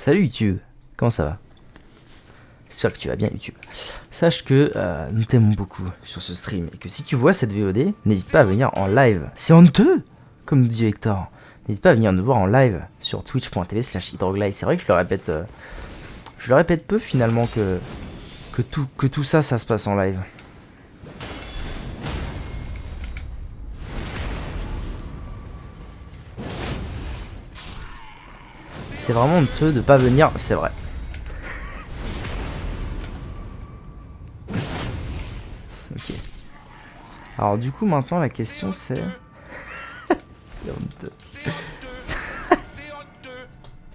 Salut YouTube, comment ça va? J'espère que tu vas bien YouTube. Sache que nous t'aimons beaucoup sur ce stream et que si tu vois cette VOD, n'hésite pas à venir en live. C'est honteux, comme nous dit Hector. N'hésite pas à venir nous voir en live sur twitch.tv/hydroglide. C'est vrai que je le répète peu finalement que tout ça se passe en live. C'est vraiment honteux de pas venir, c'est vrai. Ok. Alors du coup maintenant la question c'est... c'est honteux.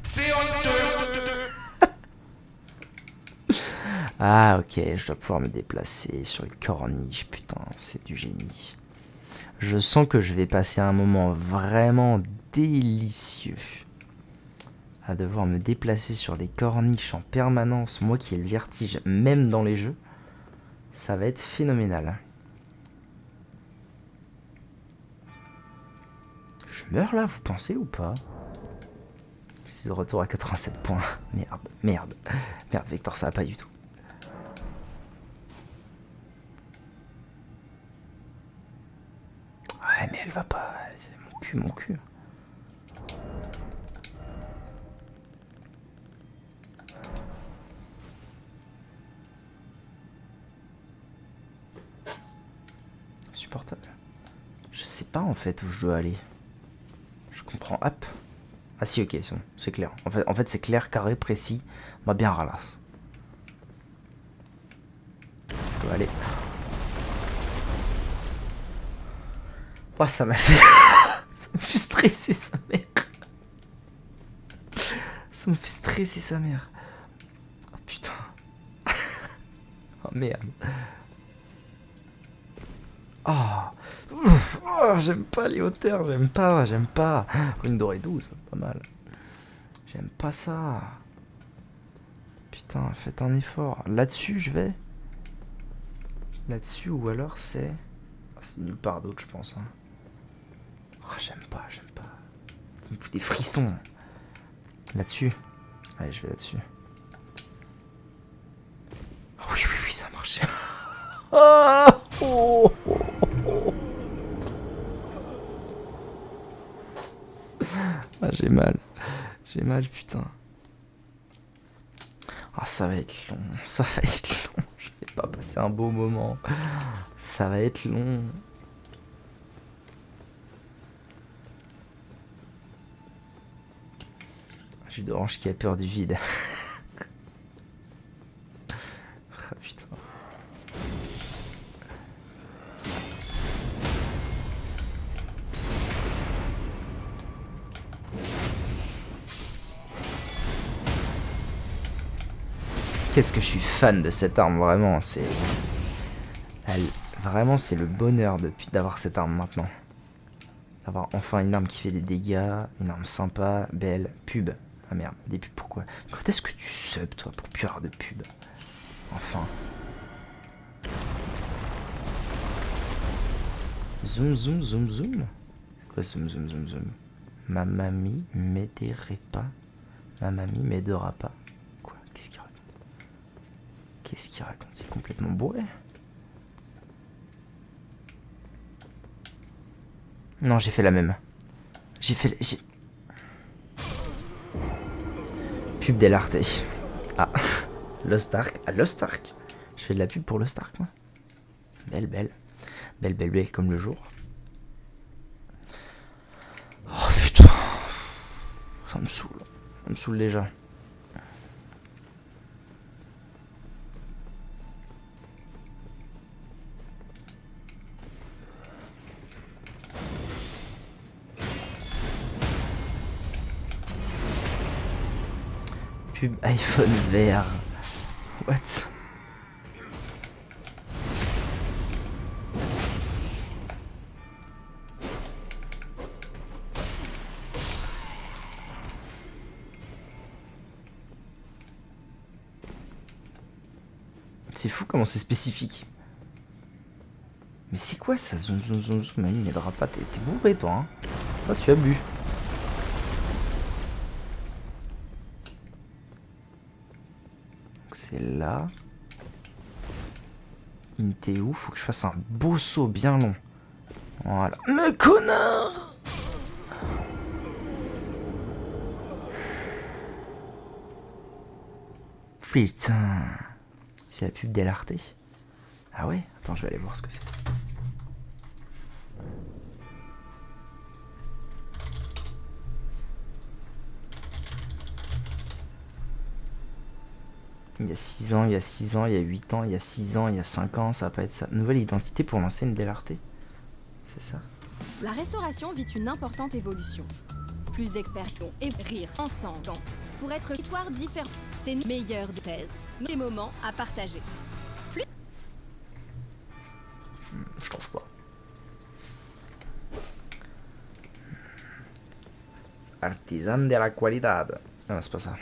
C'est honteux. Ah ok, je dois pouvoir me déplacer sur les corniches, putain, c'est du génie. Je sens que je vais passer un moment vraiment délicieux à devoir me déplacer sur des corniches en permanence, moi qui ai le vertige même dans les jeux. Ça va être phénoménal. Je meurs là, vous pensez ou pas? Je suis de retour à 87 points. Merde, Vector, ça va pas du tout. Ouais, mais elle va pas. C'est mon cul. Supportable. Je sais pas en fait où je dois aller. Je comprends. Hop. Ah si, ok, c'est bon, c'est clair. En fait c'est clair, carré, précis. M'a bien ralasse. Je dois aller. Oh, ça m'a fait... ça me fait stresser sa mère. Ça me fait stresser sa mère. Oh putain. Oh merde. Oh, j'aime pas les hauteurs, j'aime pas. Une dorée 12, pas mal. J'aime pas ça. Putain, faites un effort. Là-dessus, je vais. Là-dessus, ou alors c'est... Oh, c'est nulle part d'autre, je pense. Hein. Oh, j'aime pas. Ça me fout des frissons. Là-dessus. Allez, je vais là-dessus. Oui, ça a marché. Ah, j'ai mal, putain. Ah, ça va être long. Je vais pas passer un beau moment. Ça va être long. Jus d'orange qui a peur du vide. Ah putain. Qu'est-ce que je suis fan de cette arme, vraiment, c'est... Vraiment, c'est le bonheur d'avoir cette arme maintenant. D'avoir enfin une arme qui fait des dégâts, une arme sympa, belle, pub. Ah merde, des pubs, pourquoi? Quand est-ce que tu sub, toi, pour plus avoir de pub? Enfin. Zoom. Quoi zoom? Ma mamie m'aiderait pas. Ma mamie m'aidera pas. Quoi? Qu'est-ce qu'il raconte? C'est complètement bourré. Non, j'ai fait la même. Pub d'Elarte. Ah. Lost Ark. Ah, Lost Ark. Je fais de la pub pour Lost Ark, moi. Belle comme le jour. Oh putain. Ça me saoule déjà. Pub iPhone vert. What? C'est fou comment c'est spécifique. Mais c'est quoi ça? Zoom. Mamie m'aidera pas. T'es bourré toi, hein? Toi tu as bu. c'est là. In t'es où? Faut que je fasse un beau saut bien long. Voilà. Mais connard! Putain. C'est la pub d'Elarté. Ah ouais? Attends, je vais aller voir ce que c'est. Il y a 6 ans, il y a 6 ans, il y a 8 ans, il y a 6 ans, il y a 5 ans, ça va pas être ça. Nouvelle identité pour lancer une Delarté. C'est ça. La restauration vit une importante évolution. Plus d'experts et rire ensemble pour être une histoire différente. C'est une meilleure thèse. Des moments à partager. Plus... Je trouve pas. Artisan de la qualidad. Non, c'est pas ça.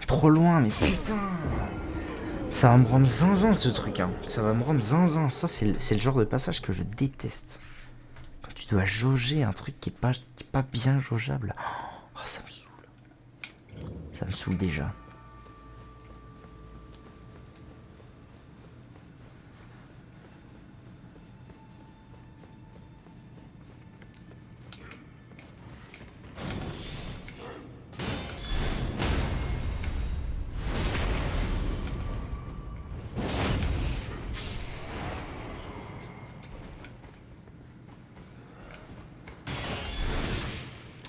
Trop loin, mais putain. Ça va me rendre zinzin ce truc, hein. Ça va me rendre zinzin. Ça, c'est le genre de passage que je déteste. Quand tu dois jauger un truc qui est pas bien jaugeable. Oh, ça me saoule. Ça me saoule déjà.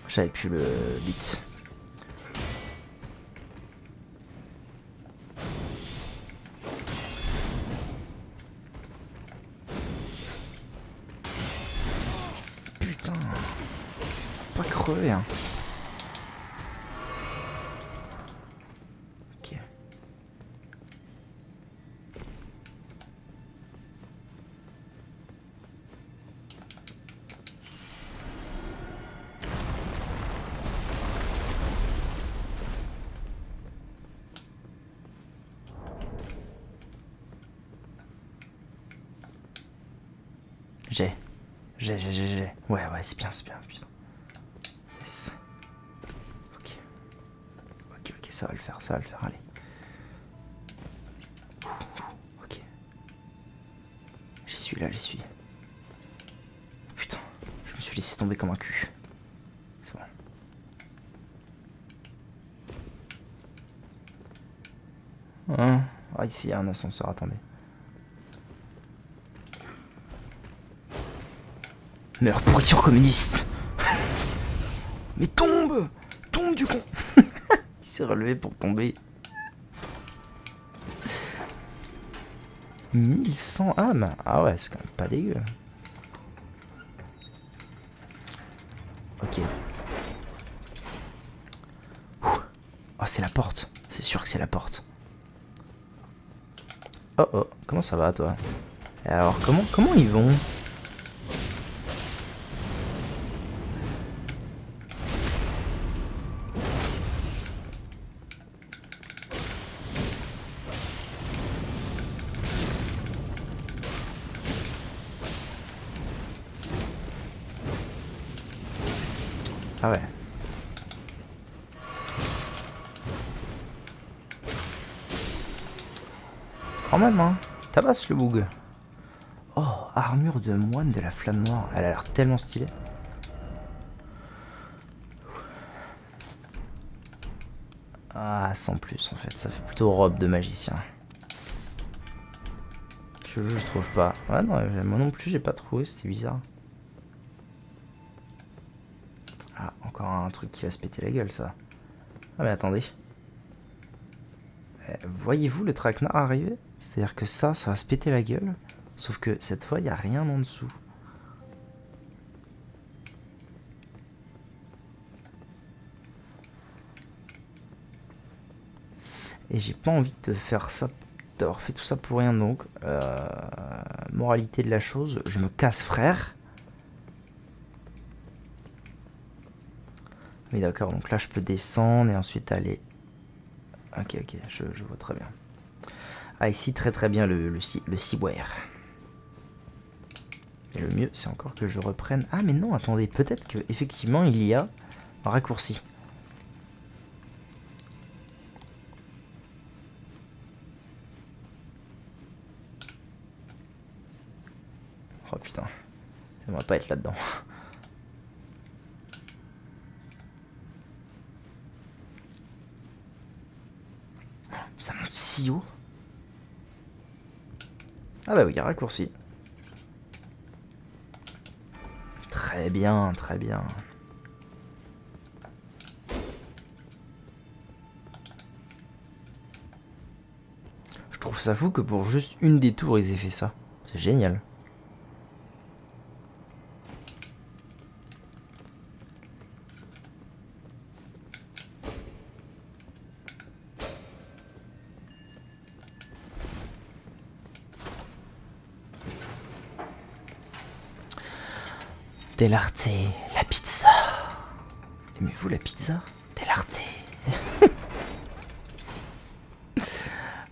J'avais plus le beat. Putain. Pas crevé, hein. Ok. J'ai. Ouais, c'est bien, putain. Yes. Ok, ça va le faire, allez. Ok. J'y suis. Putain, je me suis laissé tomber comme un cul. C'est bon. Hein? Ah, ici, il y a un ascenseur, attendez. Meurs, pourriture communiste. Mais tombe du con. Il s'est relevé pour tomber. 1100 âmes. Ah ouais, c'est quand même pas dégueu. Ok. Oh, c'est la porte. C'est sûr que c'est la porte. Oh, comment ça va, toi? Et alors, comment ils vont? Ah ouais. Quand même, hein. Tabasse le boug. Oh, armure de moine de la flamme noire. Elle a l'air tellement stylée. Ah, sans plus en fait. Ça fait plutôt robe de magicien. Je trouve pas. Ouais, non, moi non plus, j'ai pas trouvé. C'était bizarre. Encore un truc qui va se péter la gueule, ça. Ah mais attendez. Voyez-vous le traquenard arriver? C'est-à-dire que ça va se péter la gueule. Sauf que cette fois, il n'y a rien en dessous. Et j'ai pas envie de faire ça, d'avoir fait tout ça pour rien. Donc, moralité de la chose, je me casse, frère. Oui, d'accord, donc là je peux descendre et ensuite aller. Ok, je vois très bien. Ah, ici, très très bien le seaware. Et le mieux, c'est encore que je reprenne. Ah, mais non, attendez, peut-être que effectivement il y a un raccourci. Oh putain, j'aimerais pas être là-dedans. Ça monte si haut. Ah bah oui, il y a un raccourci. Très bien, très bien. Je trouve ça fou que pour juste une des tours ils aient fait ça. C'est génial. Dell'arte, la pizza. Aimez-vous la pizza? Dell'arte.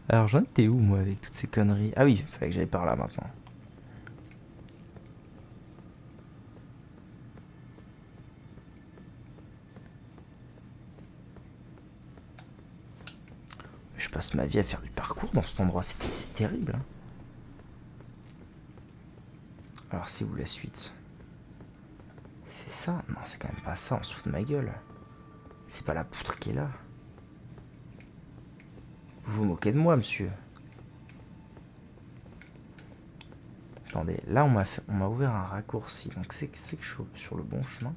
Alors j'en étais où moi avec toutes ces conneries? Ah oui, il fallait que j'aille par là maintenant. Je passe ma vie à faire du parcours dans cet endroit, c'est terrible. Hein. Alors c'est où la suite? C'est ça? Non, c'est quand même pas ça, on se fout de ma gueule. C'est pas la poutre qui est là. Vous vous moquez de moi, monsieur. Attendez, là on m'a ouvert un raccourci, donc c'est que je suis sur le bon chemin.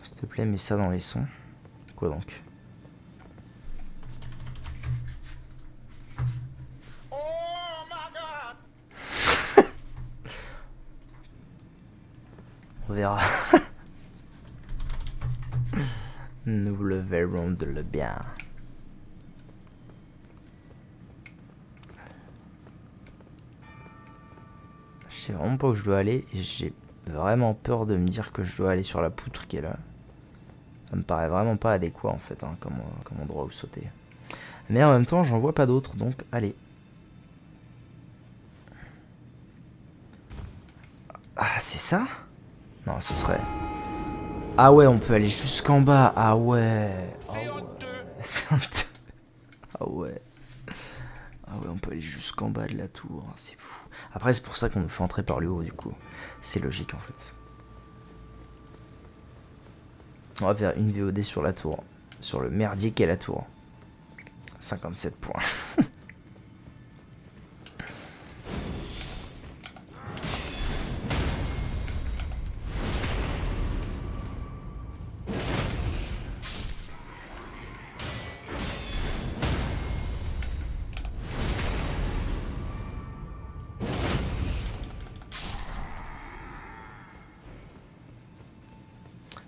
S'il te plaît, mets ça dans les sons. Quoi donc? On verra. Nous le verrons de le bien. Je sais vraiment pas où je dois aller et j'ai vraiment peur de me dire que je dois aller sur la poutre qui est là. Ça me paraît vraiment pas adéquat en fait, hein, comme endroit où sauter. Mais en même temps, j'en vois pas d'autres, donc allez. Ah, c'est ça? Non, ce serait... Ah ouais, on peut aller jusqu'en bas. Ah ouais. C'est honteux. C'est honteux. Ah ouais. Ah ouais, on peut aller jusqu'en bas de la tour. C'est fou. Après, c'est pour ça qu'on nous fait entrer par le haut, du coup. C'est logique, en fait. On va faire une VOD sur la tour. Sur le merdier qu'est la tour. 57 points.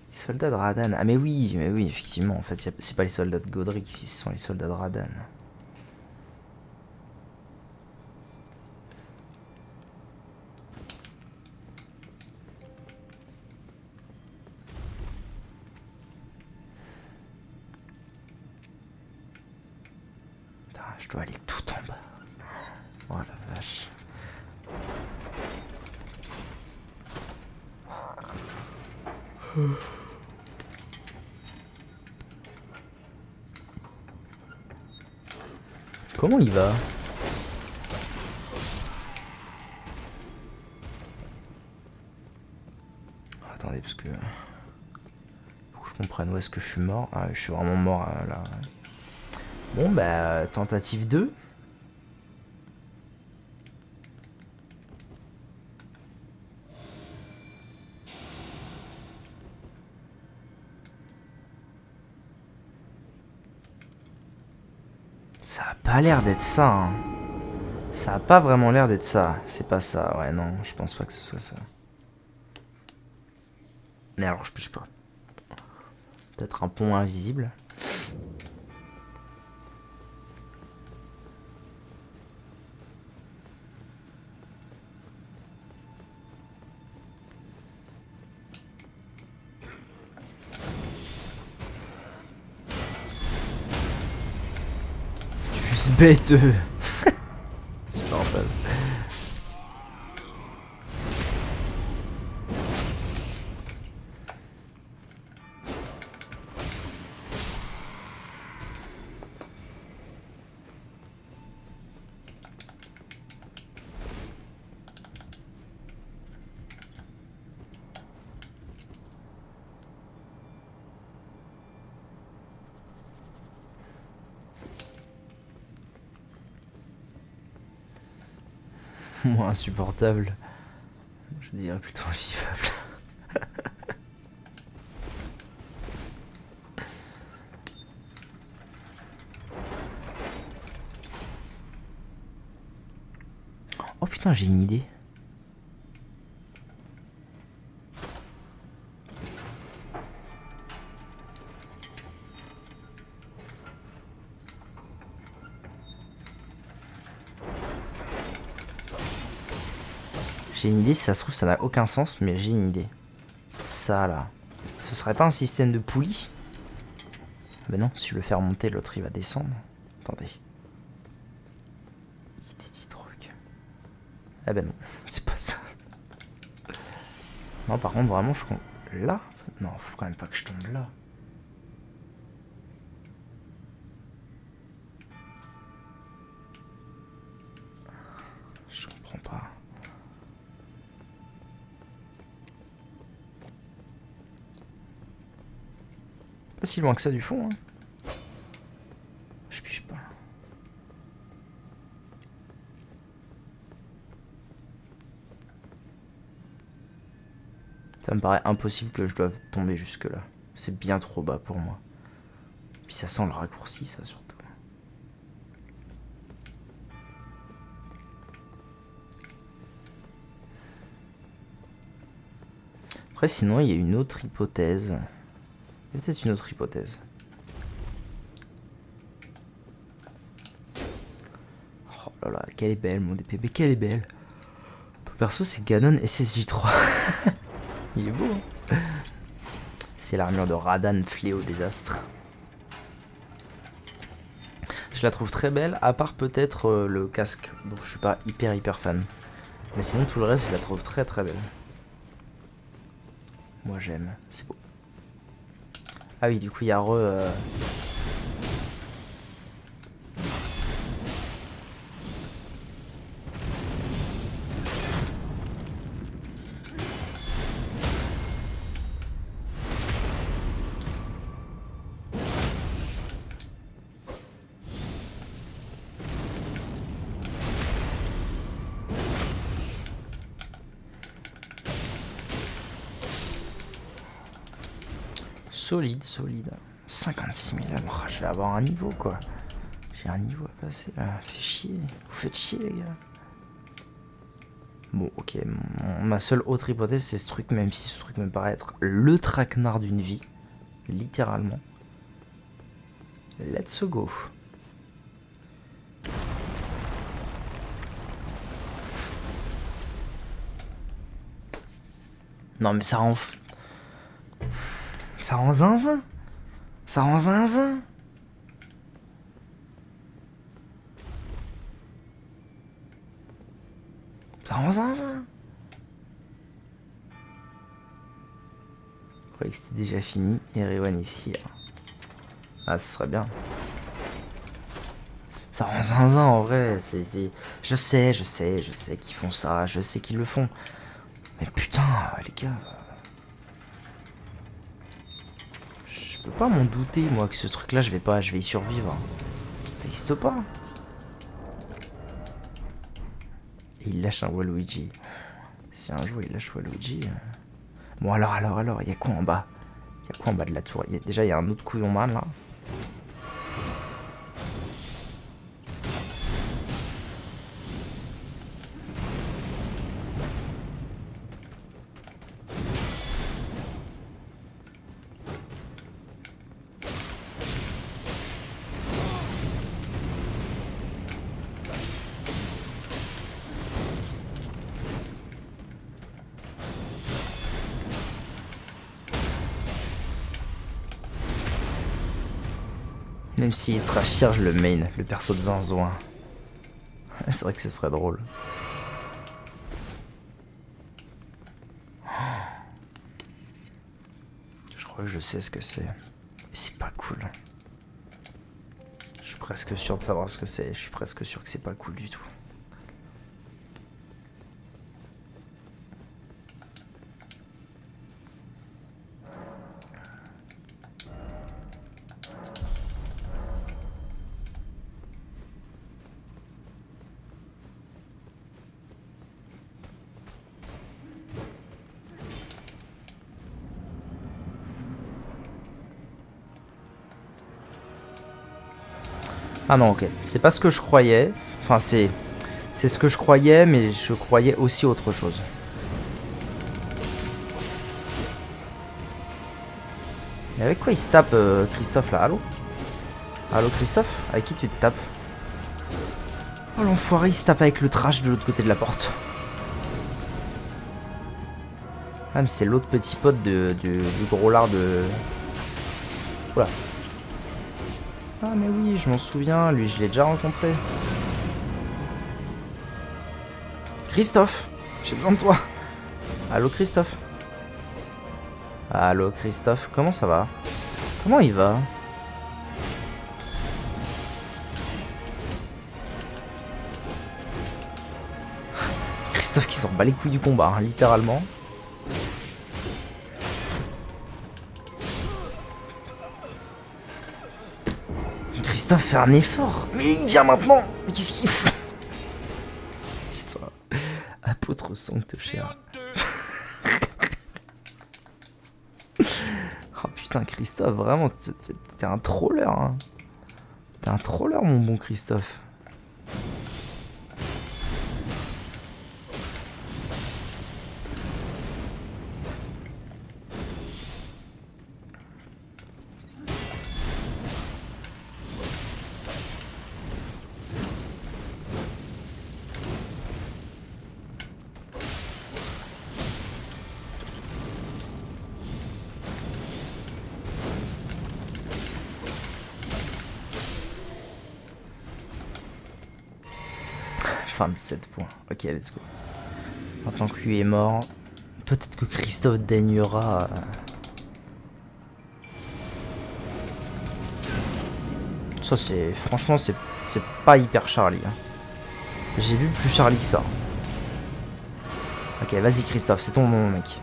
Les soldats de Radan. Ah mais oui, effectivement. En fait, c'est pas les soldats de Godric ici, ce sont les soldats de Radan. Putain, je dois aller tout en bas. Oh la vache. Comment il va? Attendez, parce que... Faut que je comprenne où est-ce que je suis mort. Ah, je suis vraiment mort là. Bon, bah, tentative 2. Ça a pas l'air d'être ça, hein. Ça a pas vraiment l'air d'être ça. C'est pas ça, ouais, non, je pense pas que ce soit ça. Mais alors, je pige pas. Peut-être un pont invisible. Juste bête. Super fun. Moi insupportable. Je dirais plutôt invivable. Oh putain, j'ai une idée. J'ai une idée, si ça se trouve ça n'a aucun sens, mais j'ai une idée. Ça là, ce serait pas un système de poulie? Ben non, si je le fais remonter, l'autre il va descendre. Attendez. Il y a des petits trucs. Ah ben non, c'est pas ça. Non, par contre, vraiment, je compte là. Non, faut quand même pas que je tombe là. Je comprends pas. Pas si loin que ça du fond, hein. Je pige pas. Ça me paraît impossible que je doive tomber jusque là. C'est bien trop bas pour moi. Puis ça sent le raccourci, ça surtout. Après sinon il y a une autre hypothèse. Il y a peut-être une autre hypothèse. Oh là là, quelle est belle mon DPB, quelle est belle. Perso c'est Ganon SSJ3. Il est beau, hein. C'est l'armure de Radan, fléau des astres. Je la trouve très belle, à part peut-être le casque, dont je suis pas hyper fan. Mais sinon tout le reste je la trouve très belle. Moi j'aime, c'est beau. Ah oui, du coup il y a solide. 56 000 âmes. Je vais avoir un niveau quoi. J'ai un niveau à passer là. Fait chier. Vous faites chier les gars. Bon ok. Ma seule autre hypothèse c'est ce truc. Même si ce truc me paraît être le traquenard d'une vie. Littéralement. Let's go. Non mais ça rend... Ça rend zinzin. Ça rend zinzin. Ça rend zinzin. Je croyais que c'était déjà fini. Et Rewan ici. Ah, ce serait bien. Ça rend zinzin en vrai. Je sais qu'ils font ça. Je sais qu'ils le font. Mais putain, les gars. Je peux pas m'en douter, moi, que ce truc-là, je vais y survivre. Ça existe pas. Et il lâche un Waluigi. Si un jour il lâche Waluigi... Bon, alors, il y a quoi en bas? Il y a quoi en bas de la tour? Déjà, il y a un autre couillon man, là. Même s'il est trashir, je le main, le perso de Zinzouin. C'est vrai que ce serait drôle. Je crois que je sais ce que c'est. Et c'est pas cool. Je suis presque sûr de savoir ce que c'est. Je suis presque sûr que c'est pas cool du tout. Ah non, ok. C'est pas ce que je croyais. Enfin, c'est ce que je croyais, mais je croyais aussi autre chose. Mais avec quoi il se tape, Christophe, là? Allô? Allô, Christophe? Avec qui tu te tapes? Oh, l'enfoiré, il se tape avec le trash de l'autre côté de la porte. Ah, mais c'est l'autre petit pote du gros lard de... Oula. Ah mais oui, je m'en souviens, lui je l'ai déjà rencontré. Christophe, j'ai besoin de toi. Allô Christophe. Allô Christophe, comment ça va? Comment il va? Christophe qui s'en bat les couilles du combat, hein, littéralement. Christophe fait un effort. Mais il vient maintenant. Mais qu'est-ce qu'il fout? Putain. Apôtre sancte cher. Oh putain Christophe, vraiment, t'es un troller. Hein. T'es un troller mon bon Christophe. Fin de 7 points. Ok, let's go. Maintenant que lui est mort, peut-être que Christophe daignera... Ça c'est... Franchement, c'est pas hyper Charlie. Hein. J'ai vu plus Charlie que ça. Ok, vas-y Christophe, c'est ton nom mec.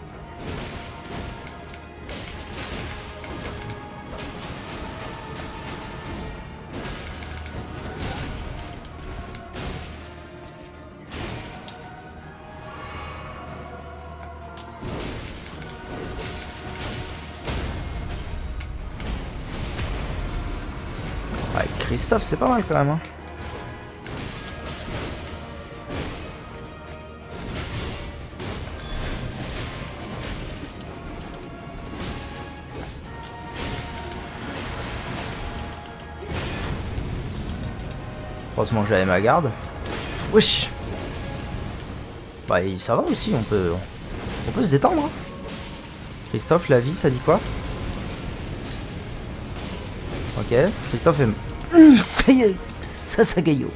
Ouais, Christophe, c'est pas mal quand même. Hein. Heureusement que j'avais ma garde. Wesh. Bah ça va aussi, on peut se détendre. Hein. Christophe, la vie, ça dit quoi? Ok, Christophe est... ça y est, ça Sagayo.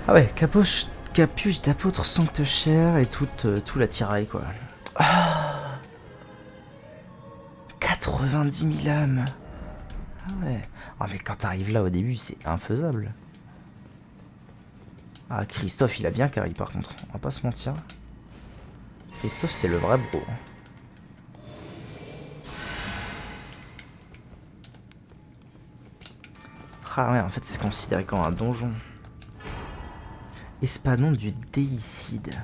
Ah ouais, capuche d'apôtre sancte-cher et tout l'attirail quoi. Ah, 90 000 âmes. Ah ouais. Ah mais quand t'arrives là au début, c'est infaisable. Ah, Christophe, il a bien carry par contre, on va pas se mentir. Christophe, c'est le vrai bro. Ah ouais, en fait, c'est considéré comme un donjon. Espadon du déicide.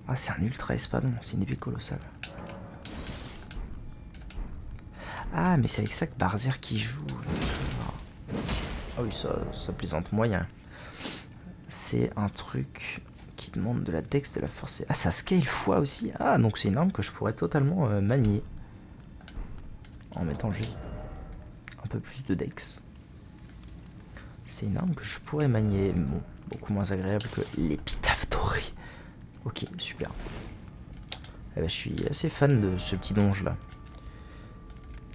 Ah, c'est un ultra espadon, c'est une épée colossale. Ah, mais c'est avec ça que Barzer qui joue. Ah oui, ça plaisante moyen. C'est un truc qui demande de la dex, de la force. Ah, ça scale fois aussi. Ah, donc c'est une arme que je pourrais totalement manier. En mettant juste un peu plus de dex. C'est une arme que je pourrais manier. Bon, beaucoup moins agréable que l'épitaphe dorée. Ok, super. Eh ben, je suis assez fan de ce petit donge là.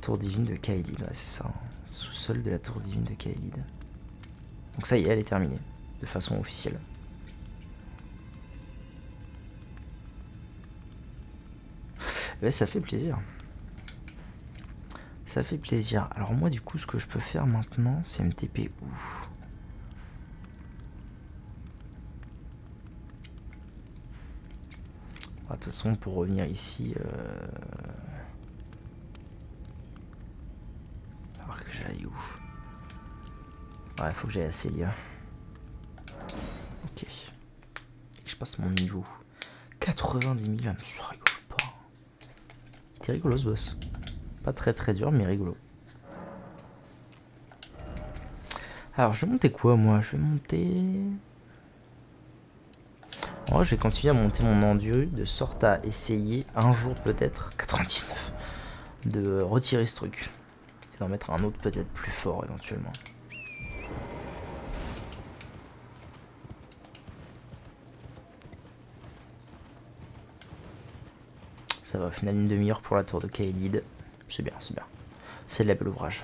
Tour divine de Kaelid, ouais, c'est ça. Sous-sol de la tour divine de Kaelid. Donc ça y est, elle est terminée. De façon officielle. Eh ben, ça fait plaisir. Ça fait plaisir. Alors moi du coup ce que je peux faire maintenant c'est me TP où? De toute façon pour revenir ici alors que j'aille où? Ouais, faut que j'aille à Célia. Ok. Et que je passe mon niveau. 90 000 âmes, ça rigole pas. Il était rigolo ce boss. Pas très très dur mais rigolo. Alors je vais monter quoi moi? Je vais monter... Oh, je vais continuer à monter mon endu de sorte à essayer un jour peut-être 99 de retirer ce truc et d'en mettre un autre peut-être plus fort éventuellement. Ça va au final une demi-heure pour la tour de Kaelid. C'est bien, c'est bien. C'est de la belle ouvrage.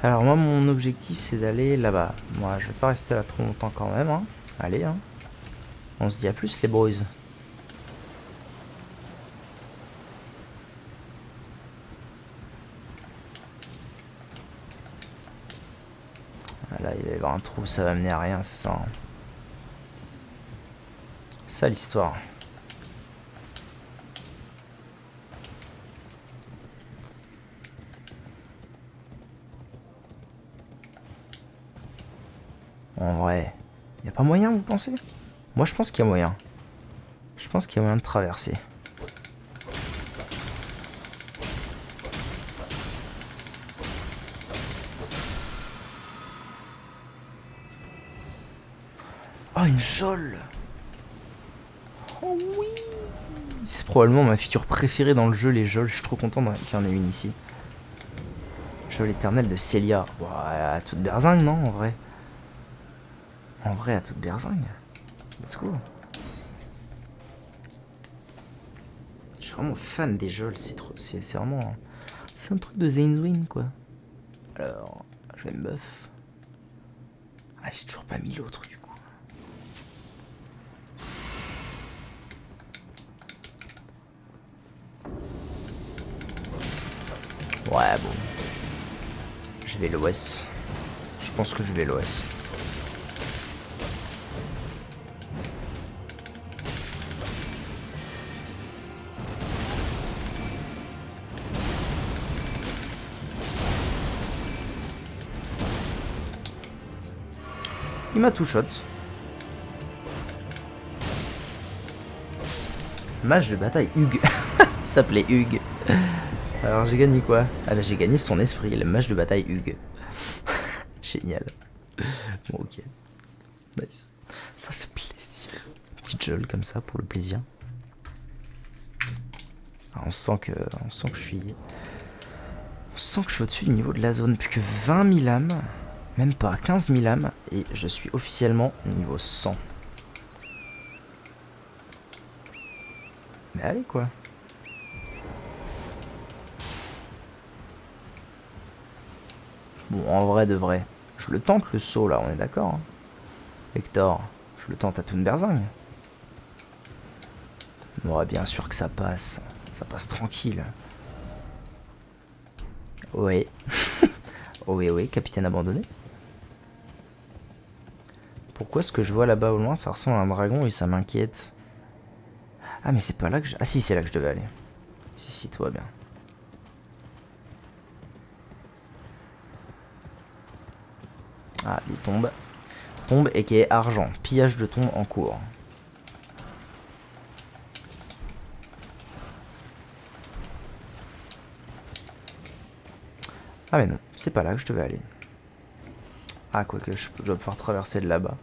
Alors moi mon objectif c'est d'aller là-bas. Moi je vais pas rester là trop longtemps quand même. Hein. Allez, hein. On se dit à plus les boys. Là il va y avoir un trou, ça va mener à rien, c'est ça. Hein. Ça l'histoire. En vrai, y a pas moyen vous pensez? Moi je pense qu'il y a moyen. Je pense qu'il y a moyen de traverser. Oh une geôle. Oh oui. C'est probablement ma feature préférée dans le jeu, les geôles. Je suis trop content qu'il y en ait une ici. Geôle éternelle de Célia. Bon, à toute berzingue non en vrai. En vrai à toute berzingue. Let's go. Je suis vraiment fan des geôles, c'est vraiment... C'est un truc de Zainzwin quoi. Alors, je vais me buff. Ah, j'ai toujours pas mis l'autre du coup. Ouais, bon. Je vais l'OS. Je pense que je vais l'OS. Il m'a tout shot. Mage de bataille Hugh. Il s'appelait Hugh. Alors j'ai gagné quoi? Ah bah j'ai gagné son esprit, le mage de bataille Hugh. Génial. Bon ok. Nice. Ça fait plaisir. Petite jolle comme ça pour le plaisir. Ah, on sent que je suis... On sent que je suis au-dessus du niveau de la zone. Plus que 20 000 âmes. Même pas 15 000 âmes. Et je suis officiellement niveau 100. Mais allez quoi. Bon, en vrai de vrai. Je le tente le saut là, on est d'accord hein. Hector, je le tente à Thunberzingue. Ouais, bien sûr que ça passe. Ça passe tranquille. Ouais. Oui, capitaine abandonné. Pourquoi ce que je vois là-bas au loin, ça ressemble à un dragon et ça m'inquiète? Ah, mais c'est pas là que je... Ah si, c'est là que je devais aller. Si, tout va bien. Ah, des tombes. Tombe et qui est argent. Pillage de tombes en cours. Ah mais non, c'est pas là que je devais aller. Ah, quoique je dois pouvoir traverser de là-bas.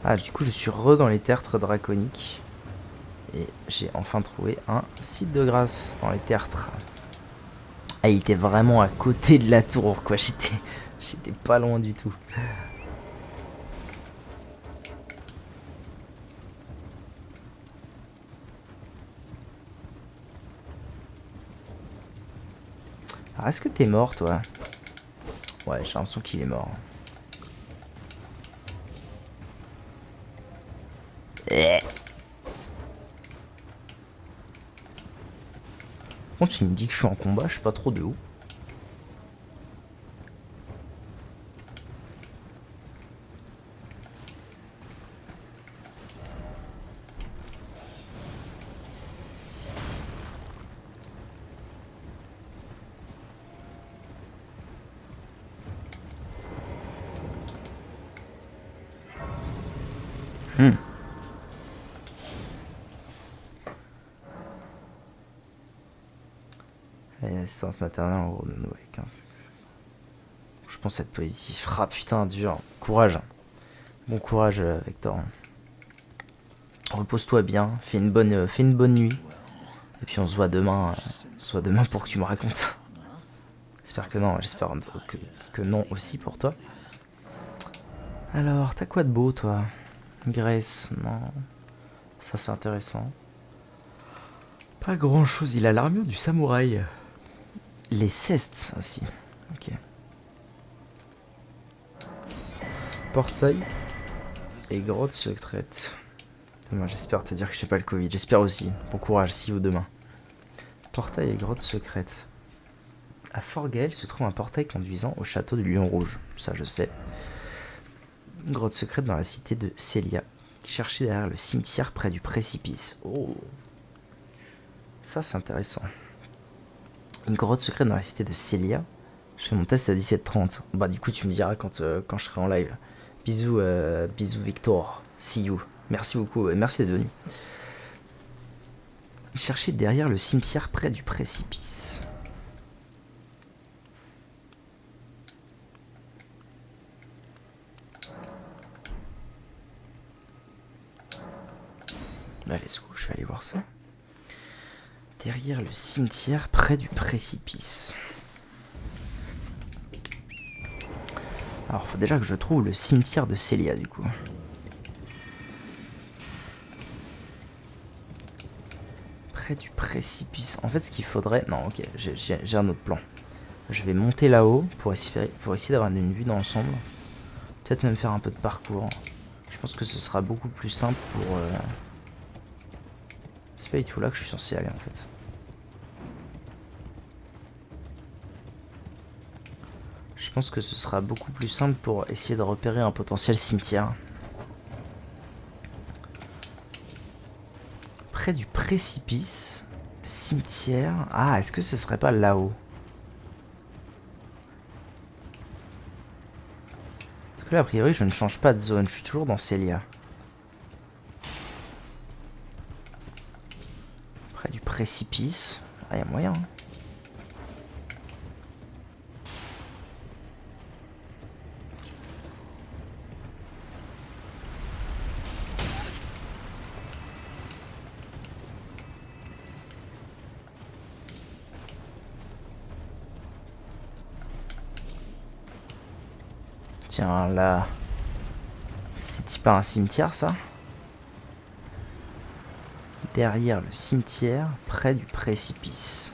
Ah, du coup, je suis dans les tertres draconiques. Et j'ai enfin trouvé un site de grâce dans les tertres. Ah, il était vraiment à côté de la tour, quoi. J'étais pas loin du tout. Alors, est-ce que t'es mort, toi? Ouais, j'ai l'impression qu'il est mort. Par contre, il me dit que je suis en combat, je sais pas trop de où. Assistance maternelle en gros de nous avec 15. Je pense être positif. Ah putain, dur. Courage. Bon courage, Hector. Repose-toi bien. Fais une bonne nuit. Et puis on se voit demain. Pour que tu me racontes. J'espère que non. J'espère que non aussi pour toi. Alors, t'as quoi de beau, toi? Grace, non. Ça, c'est intéressant. Pas grand-chose. Il a l'armure du samouraï. Les cestes aussi. Ok. Portail et grotte secrète. Demain, j'espère te dire que j'ai pas le Covid. J'espère aussi. Bon courage, si ou demain. Portail et grotte secrète. À Fort Gaël se trouve un portail conduisant au château du Lion Rouge. Ça, je sais. Une grotte secrète dans la cité de Célia, cherchée derrière le cimetière près du précipice. Oh. Ça, c'est intéressant. Une grotte secrète dans la cité de Célia. Je fais mon test à 17h30. Bah du coup tu me diras quand je serai en live. Bisous Victor. See you. Merci beaucoup. Merci d'être venu. Chercher derrière le cimetière près du précipice. Bah let's go, je vais aller voir ça. Derrière le cimetière, près du précipice. Alors, faut déjà que je trouve le cimetière de Célia, du coup. Près du précipice. En fait, ce qu'il faudrait... Non, ok, j'ai un autre plan. Je vais monter là-haut pour essayer d'avoir une vue d'ensemble. Peut-être même faire un peu de parcours. Je pense que ce sera beaucoup plus simple pour... C'est pas du tout là que je suis censé aller en fait. Je pense que ce sera beaucoup plus simple pour essayer de repérer un potentiel cimetière. Près du précipice, le cimetière... Ah, est-ce que ce serait pas là-haut? Parce que là, a priori, je ne change pas de zone. Je suis toujours dans Célia. Près du précipice. Ah, y a moyen. Hein. Tiens, là... C'est pas un cimetière, ça? Derrière le cimetière, près du précipice.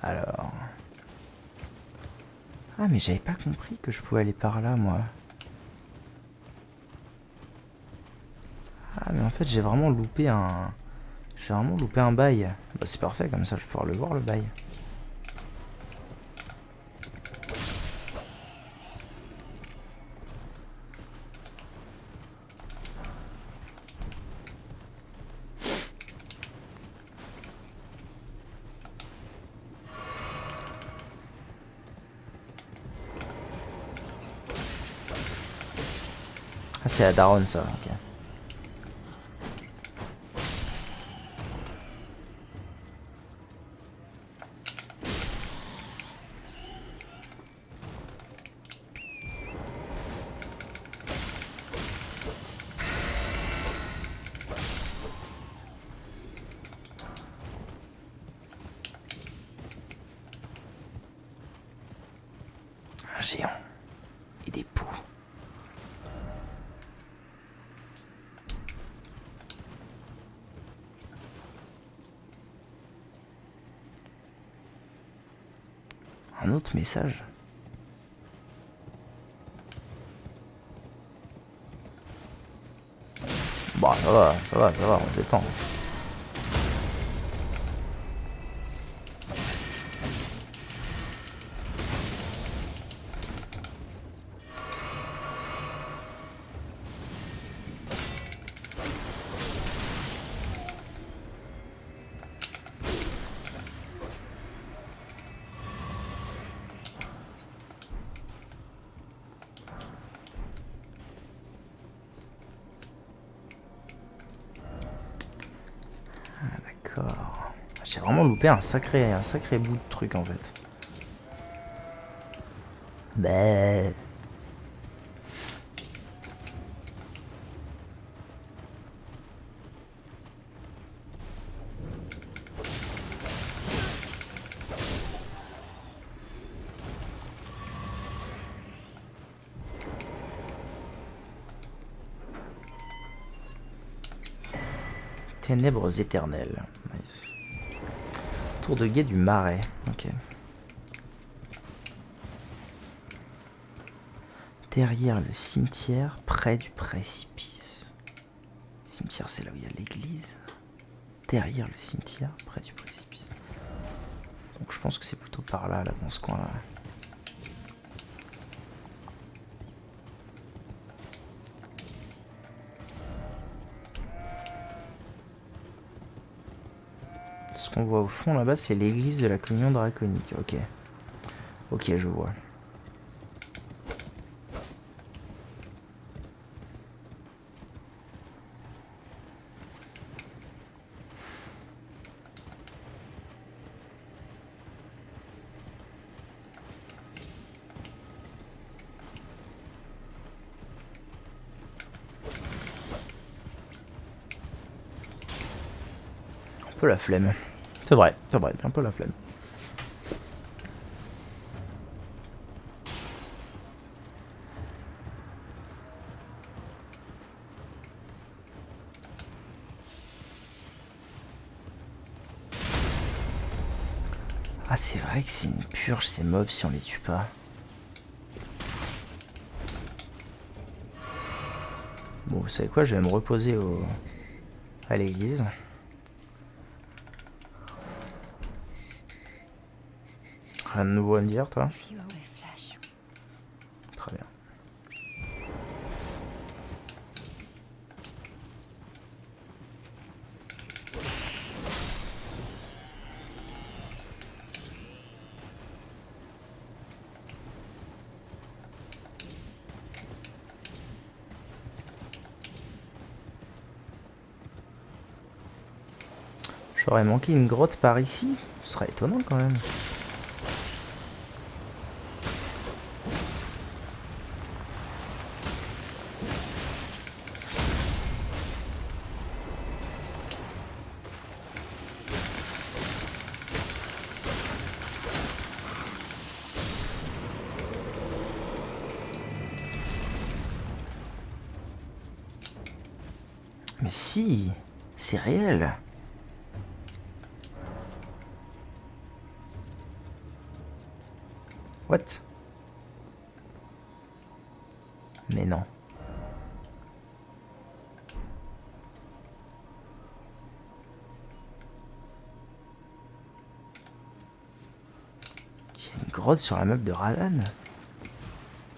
Alors... Ah, mais j'avais pas compris que je pouvais aller par là, moi. Ah, mais en fait, j'ai vraiment loupé un... J'ai vraiment loupé un bail. Bah, c'est parfait, comme ça, je vais pouvoir le voir, le bail. Ah, c'est la daronne, ça, ok. Un géant. Et des poux. Un autre message. Bon, ça va, on détend. D'accord. J'ai vraiment loupé un sacré bout de truc en fait. Bah. Ténèbres éternelles. Nice. Tour de guet du marais. Ok. Derrière le cimetière, près du précipice. Le cimetière, c'est là où il y a l'église. Derrière le cimetière, près du précipice. Donc je pense que c'est plutôt par là, dans ce coin-là. Ce qu'on voit au fond là-bas, c'est l'église de la communion draconique. Ok. Ok, je vois. Un peu la flemme. C'est vrai, un peu la flemme. Ah, c'est vrai que c'est une purge ces mobs si on les tue pas. Bon, vous savez quoi, je vais me reposer à l'église. Rien de nouveau à me dire, toi? Très bien. J'aurais manqué une grotte par ici. Ce serait étonnant quand même. Mais si, c'est réel. What? Mais non. Il y a une grotte sur la map de Radan?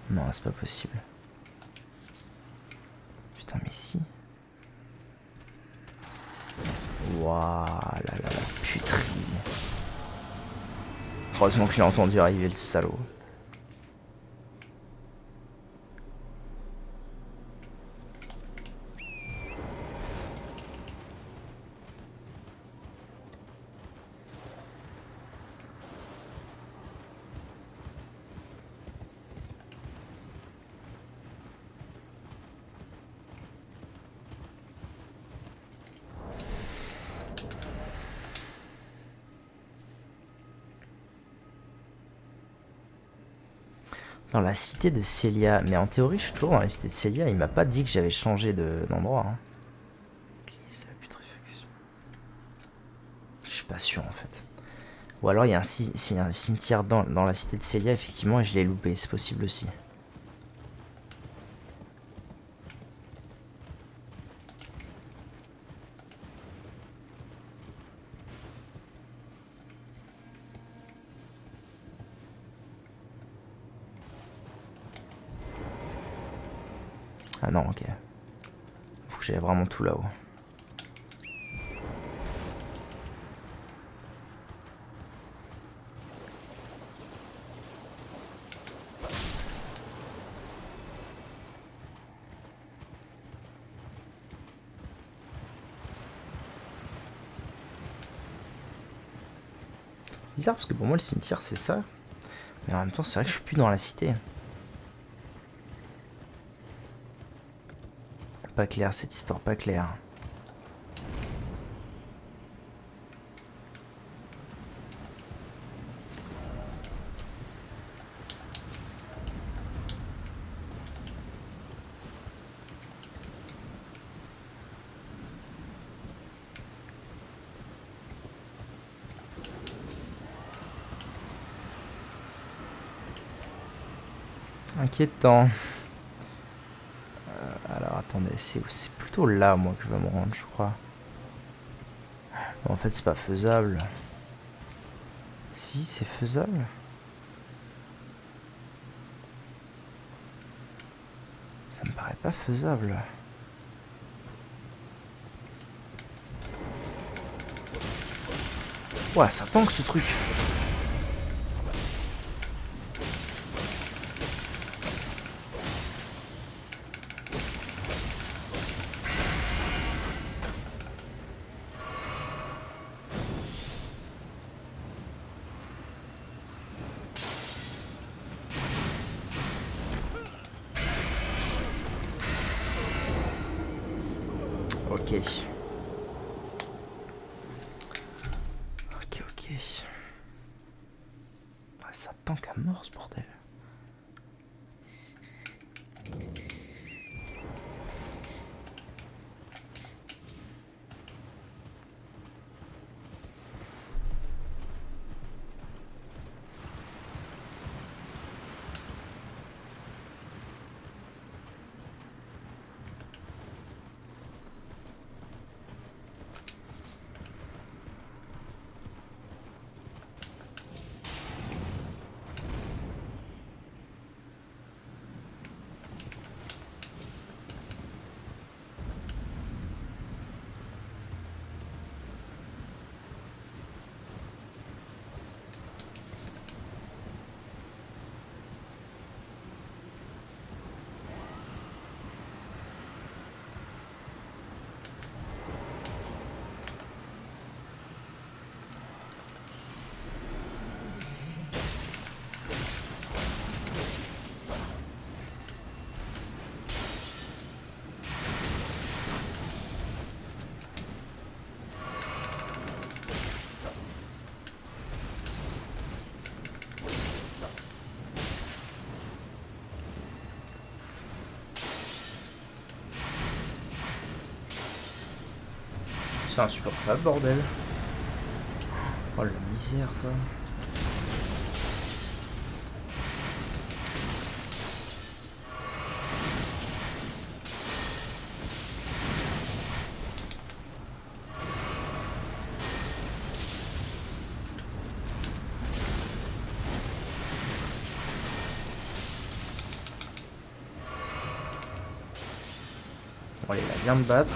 Non, c'est pas possible. Putain, mais si. Waouh, la puterie. Heureusement que je l'ai entendu arriver, le salaud. Dans la cité de Célia. Mais en théorie, je suis toujours dans la cité de Célia. Il m'a pas dit que j'avais changé d'endroit. Hein. Église de la putréfaction. Je suis pas sûr en fait. Ou alors il y a un cimetière dans la cité de Célia, effectivement, et je l'ai loupé. C'est possible aussi. Ah non, ok. Faut que j'aille vraiment tout là-haut. Bizarre parce que pour moi le cimetière c'est ça. Mais en même temps c'est vrai que je suis plus dans la cité. Pas clair cette histoire, pas claire. Inquiétant. Alors attendez, c'est plutôt là moi que je veux me rendre je crois. Bon, en fait c'est pas faisable. Si c'est faisable. Ça me paraît pas faisable. Ouah, ça tank ce truc. Ok. Ok. Ah, ça tank à mort ce bordel. C'est insupportable, bordel. Oh la misère, toi. Bon, allez, il va bien me battre.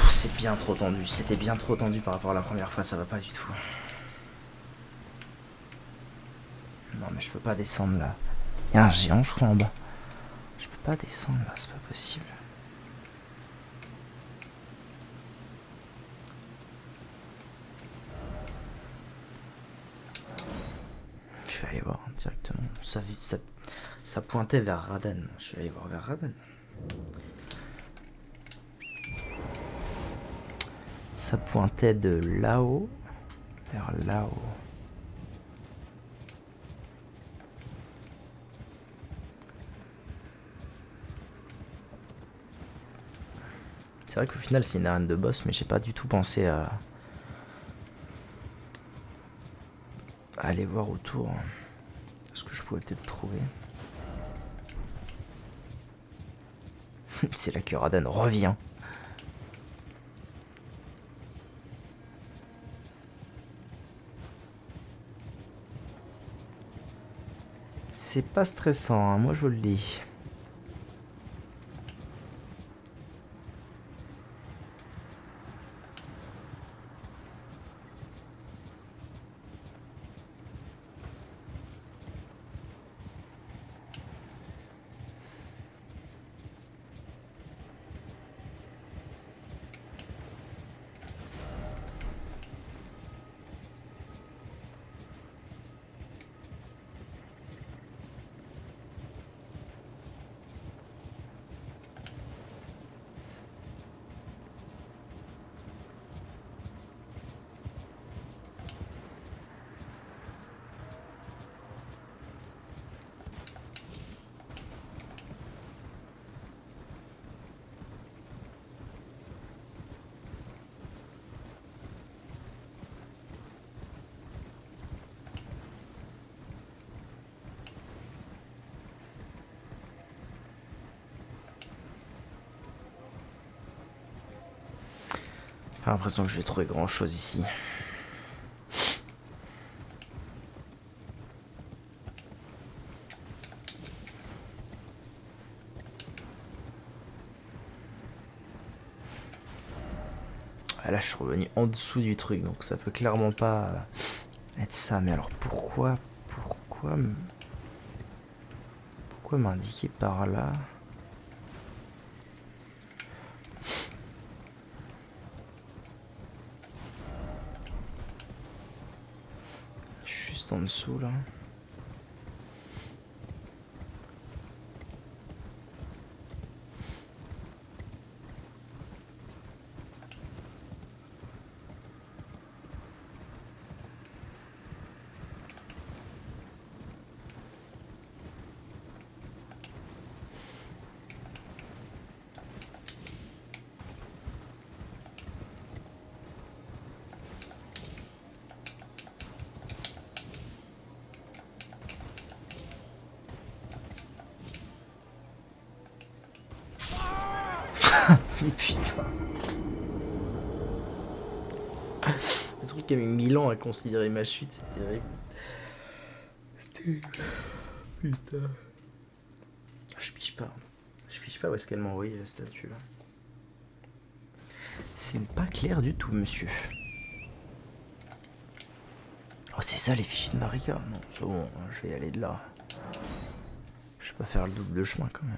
C'est bien trop tendu, c'était bien trop tendu par rapport à la première fois, ça va pas du tout. Non mais je peux pas descendre là. Il y a un géant je crois en bas. Je peux pas descendre là, c'est pas possible. Je vais aller voir directement. Ça pointait vers Radan. Je vais aller voir vers Radan. Ça pointait de là-haut vers là-haut. C'est vrai qu'au final c'est une arène de boss, mais j'ai pas du tout pensé à aller voir autour ce que je pouvais peut-être trouver. C'est là que Radan revient. C'est pas stressant, hein, moi je vous le dis. J'ai l'impression que je vais trouver grand chose ici. Ah, là je suis revenu en dessous du truc, donc ça peut clairement pas être ça. Mais alors pourquoi m'indiquer par là? Juste en dessous là. Putain. Le truc qui a mis 1000 ans à considérer ma chute, c'est terrible. C'est terrible. Putain. Je piche pas. Je piche pas où est-ce qu'elle m'a envoyé la statue là. C'est pas clair du tout, monsieur. Oh, c'est ça les fichiers de Marika. Non, c'est bon, je vais y aller de là. Je Je vais pas faire le double chemin quand même.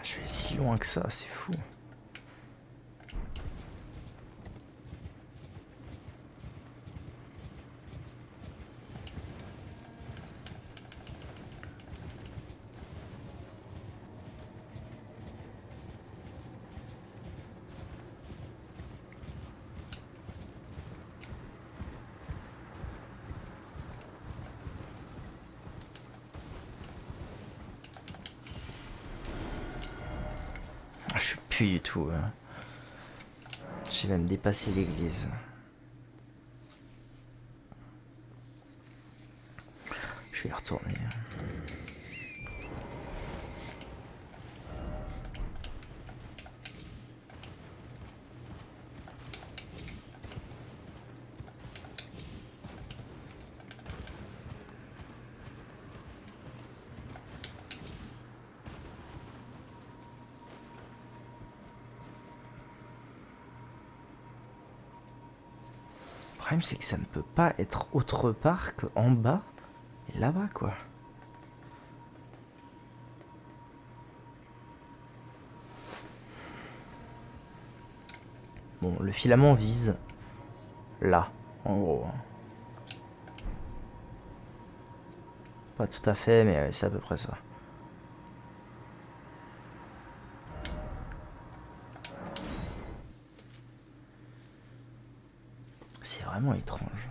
Je vais si loin que ça, c'est fou. Je suis plus du tout. J'ai même dépassé l'église. Je vais y retourner. Le problème c'est que ça ne peut pas être autre part qu'en bas et là-bas quoi. Bon, le filament vise là, en gros. Pas tout à fait, mais c'est à peu près ça. C'est vraiment étrange.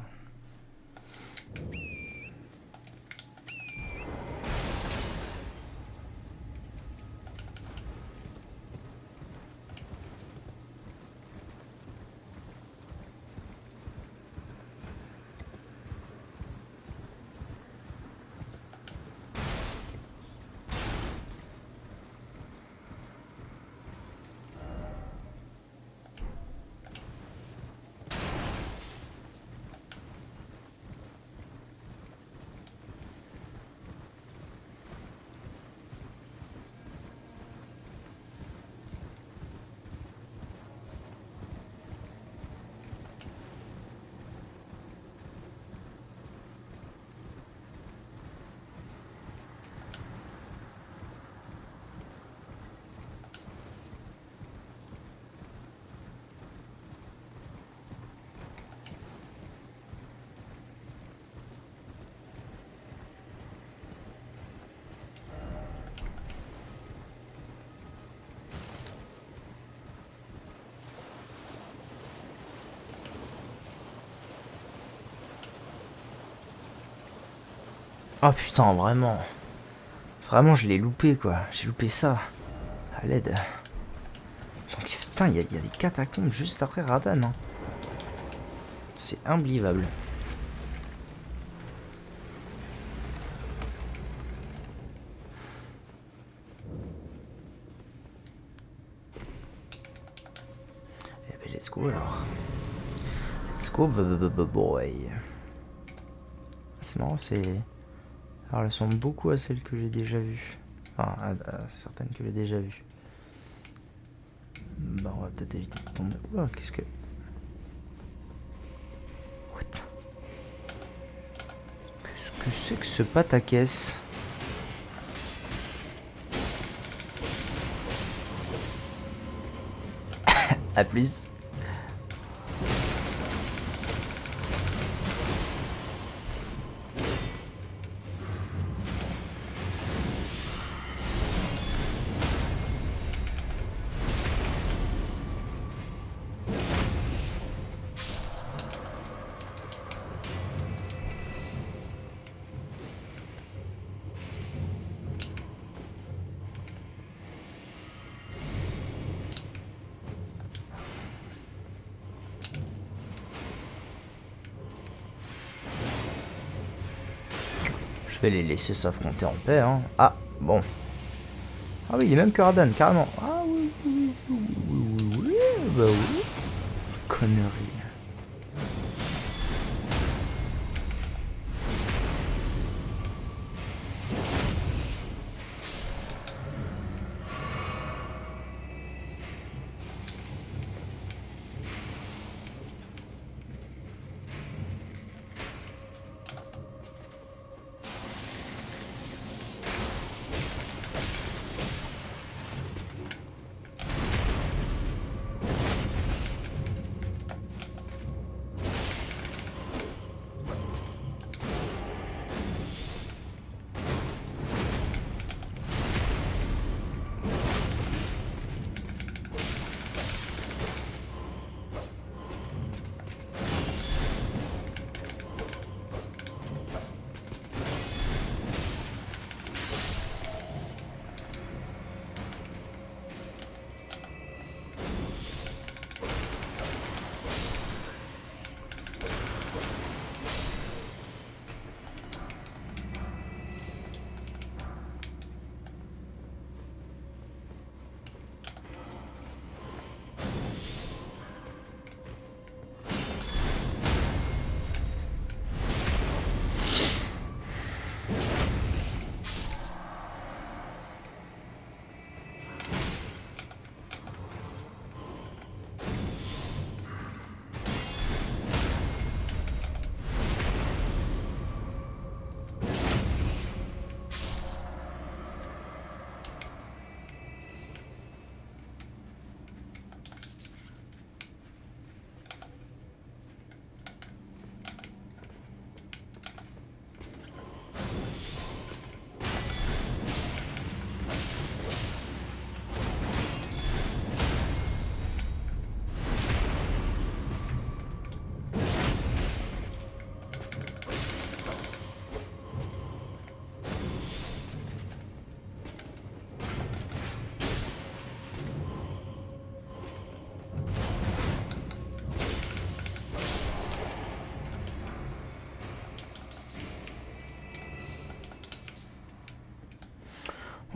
Oh putain, vraiment. Vraiment, je l'ai loupé quoi. J'ai loupé ça. À l'aide. Donc putain, il y a des catacombes juste après Radan. Hein. C'est imbelievable. Eh ben let's go alors. Let's go boy. C'est marrant, c'est... Alors, elles ressemblent beaucoup à celles que j'ai déjà vues. Enfin, à certaines que j'ai déjà vues. Bah, on va peut-être éviter de tomber. Oh, qu'est-ce que... What? Qu'est-ce que c'est que ce pataquès? A plus. Je vais les laisser s'affronter en paix, hein. Ah, bon. Ah oui, il est même que Radan, carrément. Ah oui, oui, oui, oui, oui, oui, bah oui. Connerie.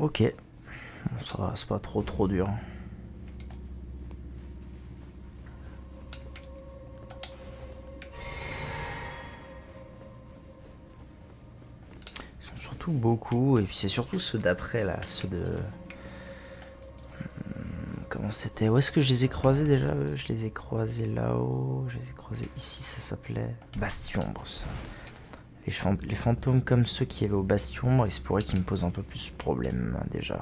Ok. Bon, ça va, c'est pas trop dur. Ils sont surtout beaucoup, et puis c'est surtout ceux d'après là, ceux de... Comment c'était? Où est-ce que je les ai croisés déjà? Je les ai croisés là-haut, je les ai croisés ici, ça s'appelait Bastion, ça. Les fantômes comme ceux qui avaient au Bastion, il se pourrait qu'ils me posent un peu plus de problème déjà.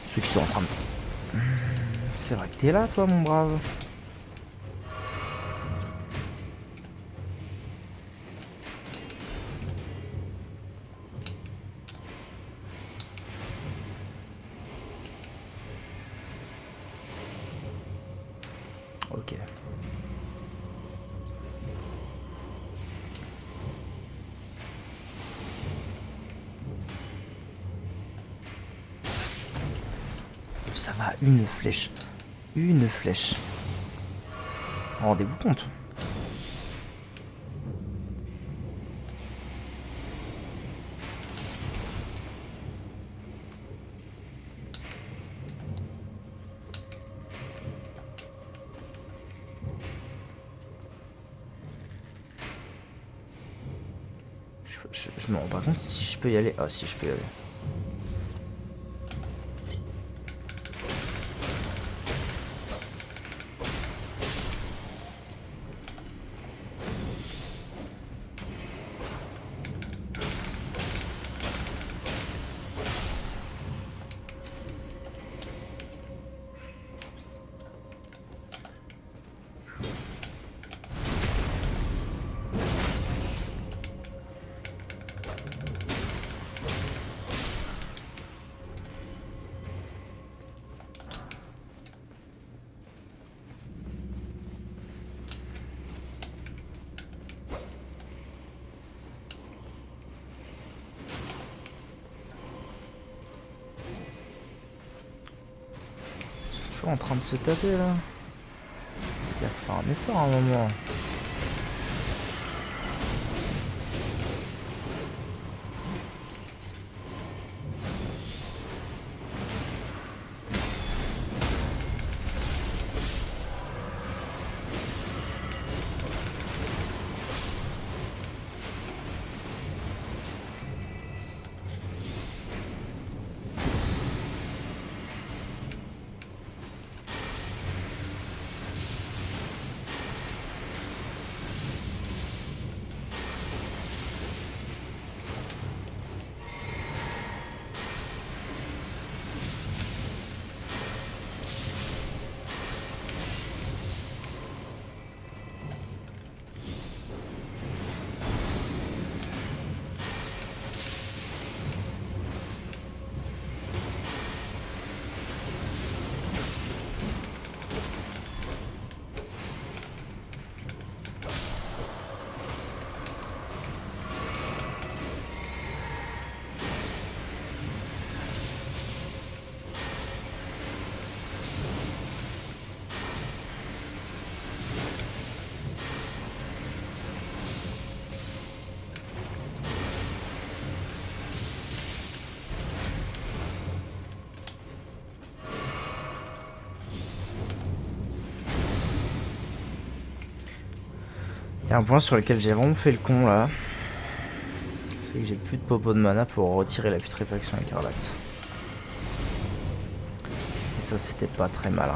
Ceux qui sont en train de... C'est vrai que t'es là, toi, mon brave. Ok. Ça va, une flèche. Une flèche. Rendez-vous compte. Je me rends pas compte si je peux y aller. Ah si, je peux y aller. En train de se taper là. Il va faire un effort à un moment. Il y a un point sur lequel j'ai vraiment fait le con là. C'est que j'ai plus de popo de mana pour retirer la putréfaction écarlate. Et ça c'était pas très malin.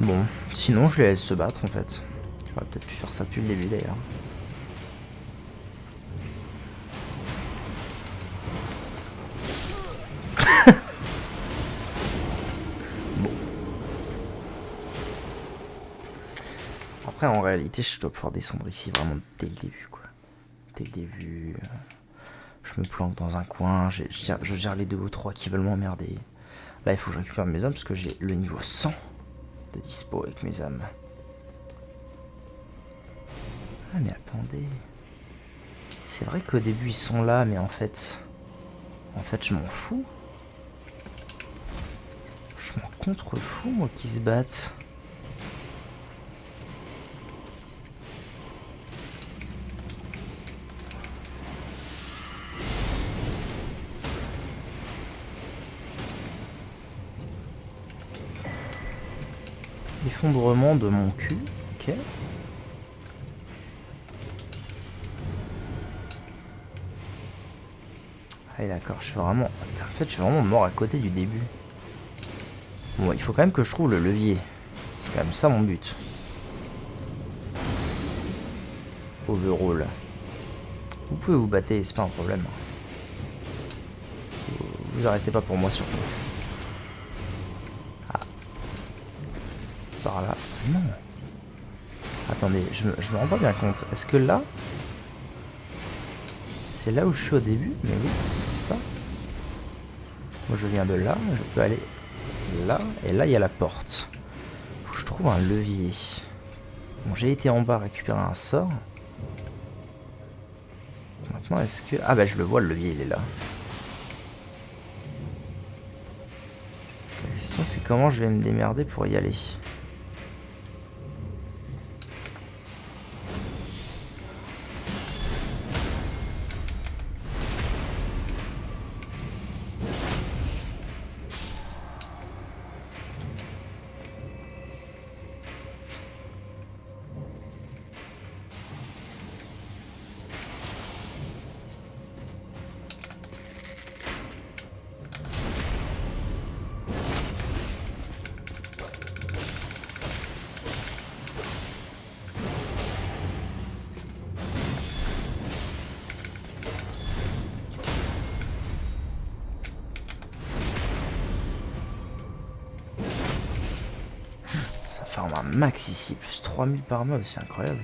Bon, sinon je les laisse se battre en fait. J'aurais peut-être pu faire ça depuis le début d'ailleurs. Bon. Après en réalité je dois pouvoir descendre ici vraiment dès le début quoi. Dès le début. Je me planque dans un coin, je gère les 2 ou 3 qui veulent m'emmerder. Là il faut que je récupère mes âmes parce que j'ai le niveau 100 de dispo avec mes âmes. Ah mais attendez. C'est vrai qu'au début ils sont là mais en fait je m'en fous. Je m'en contrefous moi qui se battent. Effondrement de mon cul, ok. Ah d'accord, je suis vraiment... En fait, je suis vraiment mort à côté du début. Bon, il faut quand même que je trouve le levier. C'est quand même ça mon but. Overall. Vous pouvez vous battre, c'est pas un problème. Vous arrêtez pas pour moi surtout. Ah. Par là. Non. Attendez, je me rends pas bien compte. Est-ce que là... C'est là où je suis au début? Mais oui, c'est ça. Moi je viens de là, je peux aller là. Et là il y a la porte. Faut que je trouve un levier. Bon, j'ai été en bas récupérer un sort. Maintenant est-ce que... Ah bah je le vois, le levier il est là. La question c'est comment je vais me démerder pour y aller. Un max ici, plus 3000 par mob, c'est incroyable.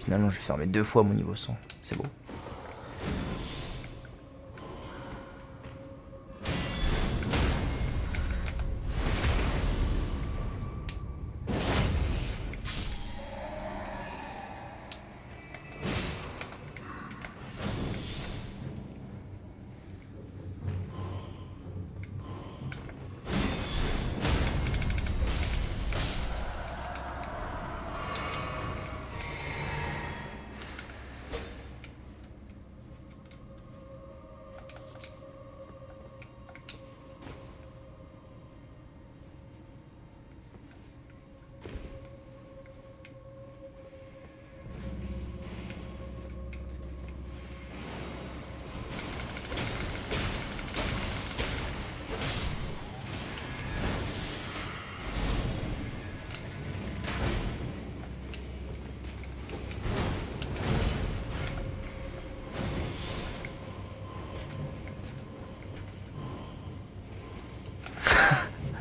Finalement, je vais fermer 2 fois mon niveau 100, c'est beau.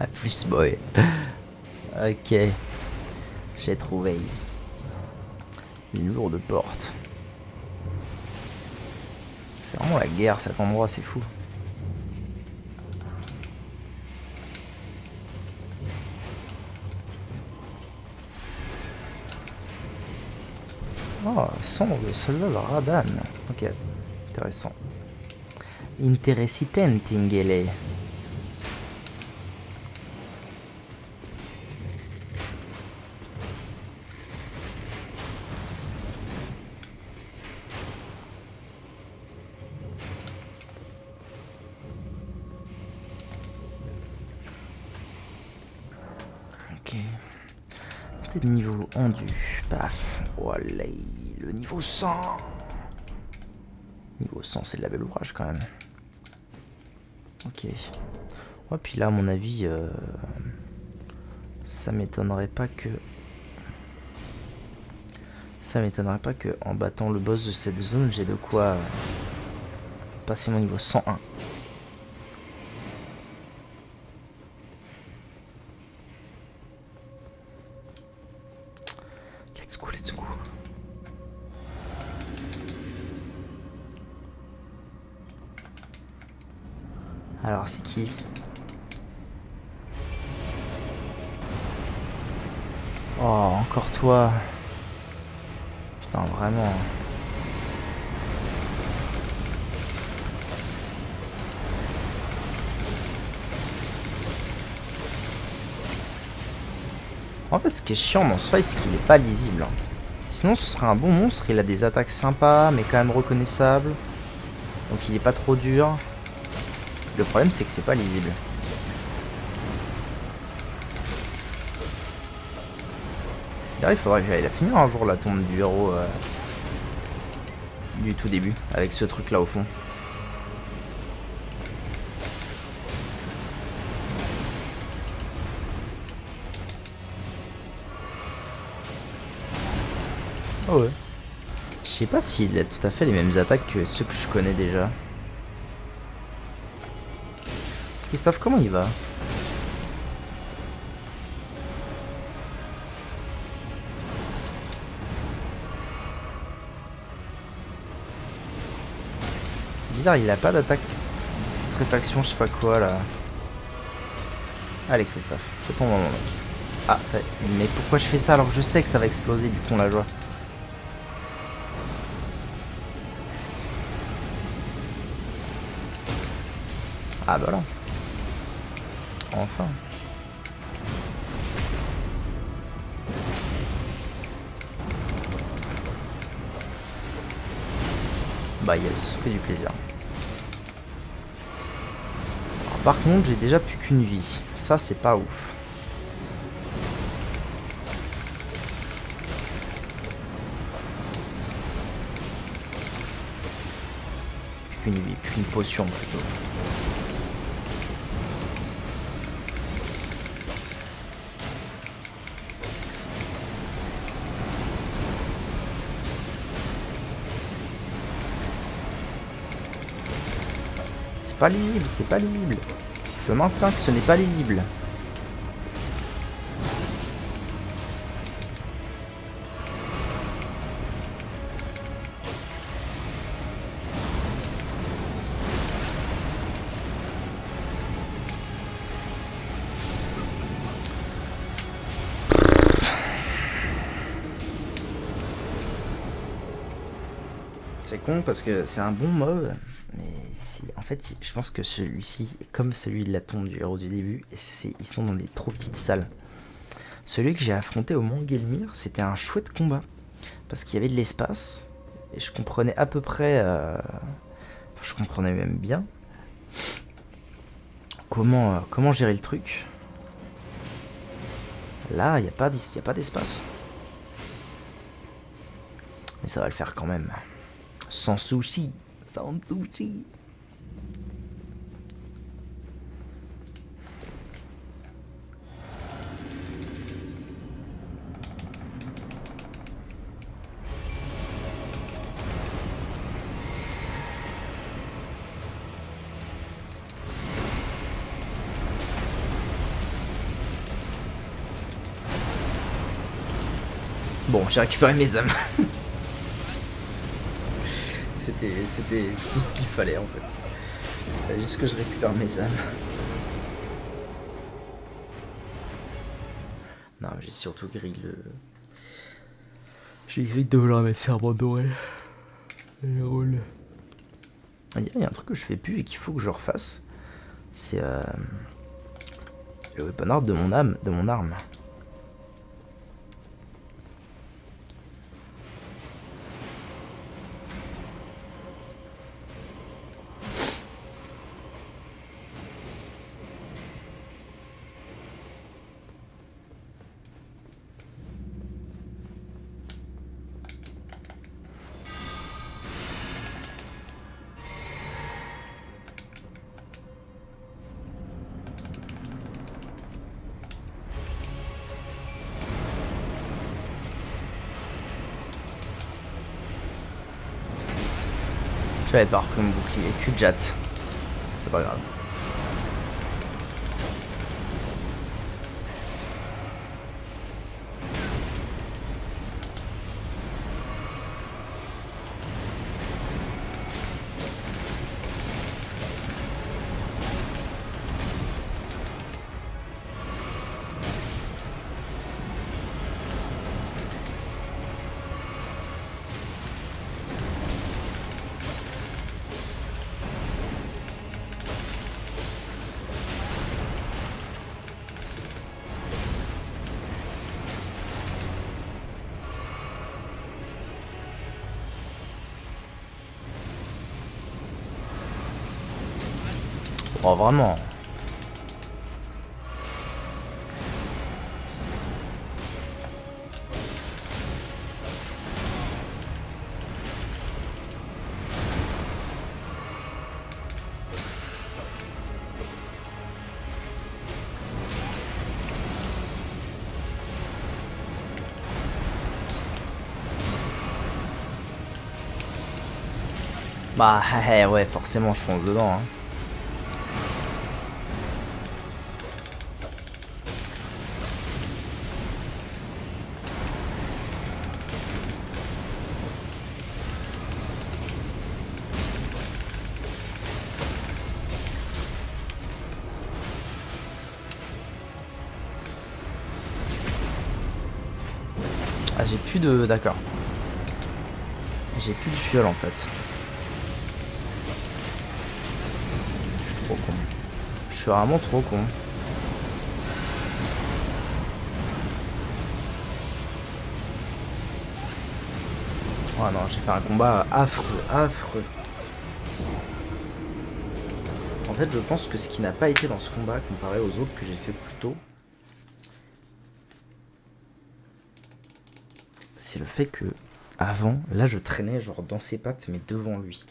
A plus boy. Ok. J'ai trouvé une lourde porte. C'est vraiment la guerre cet endroit, c'est fou. Oh, sombre de soldat Radan. Ok, intéressant. Interessante, Ingele. Montée de niveau endu. Paf. Voilà, le niveau 100. Niveau 100, c'est de la belle ouvrage quand même. Ok. Ouais, puis là, à mon avis, ça m'étonnerait pas que... Ça m'étonnerait pas que en battant le boss de cette zone, j'ai de quoi passer mon niveau 101. Let's go, let's go. Alors, c'est qui? Oh, encore toi. Putain, vraiment. En fait, ce qui est chiant dans ce fight, c'est qu'il est pas lisible. Sinon, ce serait un bon monstre. Il a des attaques sympas, mais quand même reconnaissables. Donc, il est pas trop dur. Le problème, c'est que c'est pas lisible. D'ailleurs, il faudrait que j'aille la finir un jour, la tombe du héros du tout début, avec ce truc là au fond. Oh ouais. Je sais pas s'il a tout à fait les mêmes attaques que ceux que je connais déjà. Christophe, comment il va? C'est bizarre, il a pas d'attaque putréfaction, je sais pas quoi là. Allez Christophe, c'est ton moment mec. Ah, ça... Mais pourquoi je fais ça alors que je sais que ça va exploser du coup la joie? Ah bah là. Enfin. Bah yes, fait du plaisir. Alors, par contre, j'ai déjà plus qu'une vie. Ça, c'est pas ouf. Plus qu'une vie, plus qu'une potion plutôt. C'est pas lisible, c'est pas lisible. Je maintiens que ce n'est pas lisible. C'est con parce que c'est un bon mob, mais en fait, je pense que celui-ci, comme celui de la tombe du héros du début, ils sont dans des trop petites salles. Celui que j'ai affronté au Mont Gelmir, c'était un chouette combat, parce qu'il y avait de l'espace, et je comprenais à peu près, je comprenais même bien, comment gérer le truc. Là, il n'y a pas d'espace. Mais ça va le faire quand même. Sans sushi. Sans sushi. Bon, j'ai récupéré mes âmes. C'était tout ce qu'il fallait en fait. Il fallait juste que je récupère mes âmes. Non, j'ai surtout grillé le... J'ai grillé de vouloir mettre serment doré. Et roule. Il y a un truc que je fais plus et qu'il faut que je refasse. C'est le weapon art de mon arme. J'avais pas repris mon bouclier, cul de jatte. C'est pas grave. Oh vraiment. Bah ouais, forcément je fonce dedans hein. Ah j'ai plus de... D'accord. J'ai plus de fiole en fait. Je suis trop con. Je suis vraiment trop con. Oh non, j'ai fait un combat affreux, affreux. En fait, je pense que ce qui n'a pas été dans ce combat comparé aux autres que j'ai fait plus tôt, c'est le fait que avant, là je traînais genre dans ses pattes mais devant lui.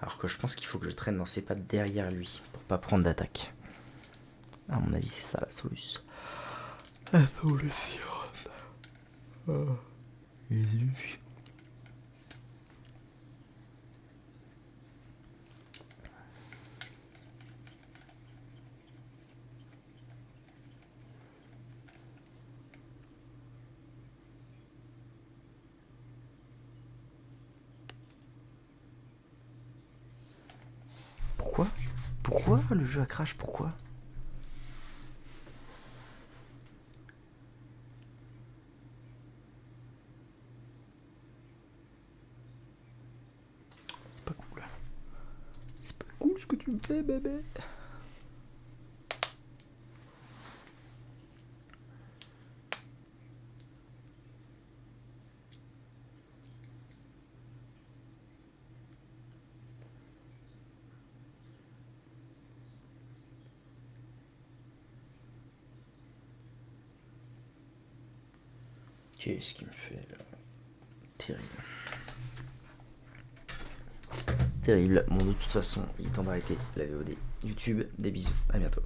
Alors que je pense qu'il faut que je traîne dans ses pattes derrière lui pour pas prendre d'attaque. À mon avis c'est ça la solution. La solution. Oh, Jésus. Pourquoi? Pourquoi le jeu a crash? Pourquoi? C'est pas cool. C'est pas cool ce que tu me fais, bébé. Qu'est-ce qu'il me fait là? Terrible. Terrible. Bon, de toute façon, il est temps d'arrêter la VOD. YouTube, des bisous. À bientôt.